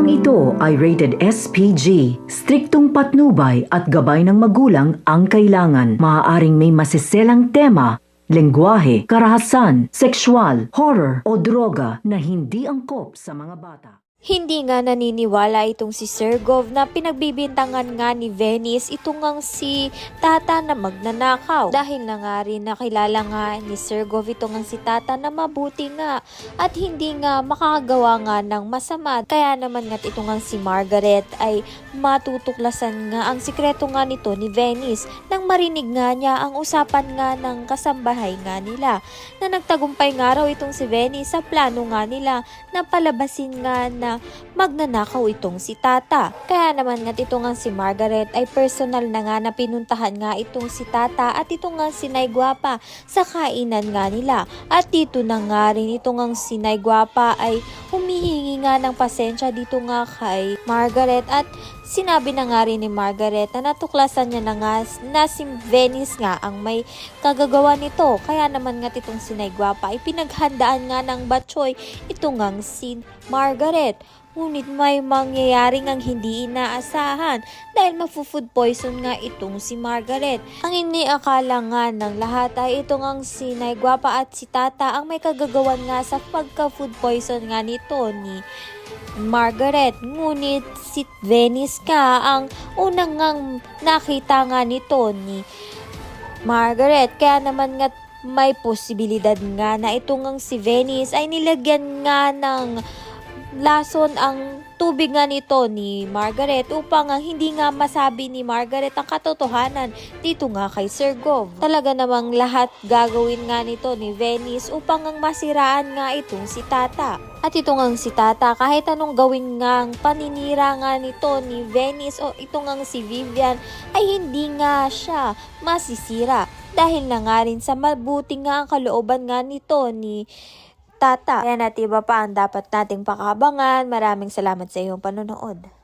Programang ito ay rated SPG. Striktong patnubay at gabay ng magulang ang kailangan. Maaaring may masiselang tema, lengguwahe, karahasan, sexual, horror o droga na hindi angkop sa mga bata. Hindi nga naniniwala itong si Sergov na pinagbibintangan nga ni Venice itong ang si Tata na magnanakaw. Dahil na nga rin nakilala nga ni Sergov itong ang si Tata na mabuti nga at hindi nga makakagawa nga ng masama. Kaya naman nga itong ang si Margaret ay matutuklasan nga ang sikreto nga nito ni Venice nang marinig nga niya ang usapan nga ng kasambahay nga nila na nagtagumpay nga raw itong si Venice sa plano nga nila na palabasin nga na magnanakaw itong si Tata. Kaya naman nga ito nga si Margaret ay personal na nga na pinuntahan nga itong si Tata at ito nga si Nay Guapa sa kainan nga nila. At dito na nga rin ito nga si Nay Guapa ay humihingi nga ng pasensya dito nga kay Margaret at sinabi na nga rin ni Margaret na natuklasan niya na nga na si Venice nga ang may kagagawa nito. Kaya naman nga itong si Nay Guapa ay pinaghandaan nga ng batchoy ito nga si Margaret. Ngunit may mangyayari ngang hindi inaasahan dahil mafu-food poison nga itong si Margaret. Ang iniakala nga ng lahat ay itong ang si Nay Guapa at si Tata ang may kagagawan nga sa pagka-food poison nga nito ni Margaret. Ngunit si Venice ka ang unang ngang nakita nga nito ni Margaret. Kaya naman nga may posibilidad nga na itong ang si Venice ay nilagyan nga ng lason ang tubig nga nito ni Margaret upang hindi nga masabi ni Margaret ang katotohanan dito nga kay Sergov. Talaga namang lahat gagawin nga nito ni Venice upang masiraan nga itong si Tata. At ito nga si Tata, kahit anong gawin nga paninira nga nito ni Venice o ito nga si Vivian ay hindi nga siya masisira dahil na nga rin sa mabuti nga ang kalooban nga nito ni Tata. Kaya natin iba pa ang dapat nating pakabangan. Maraming salamat sa iyong panonood.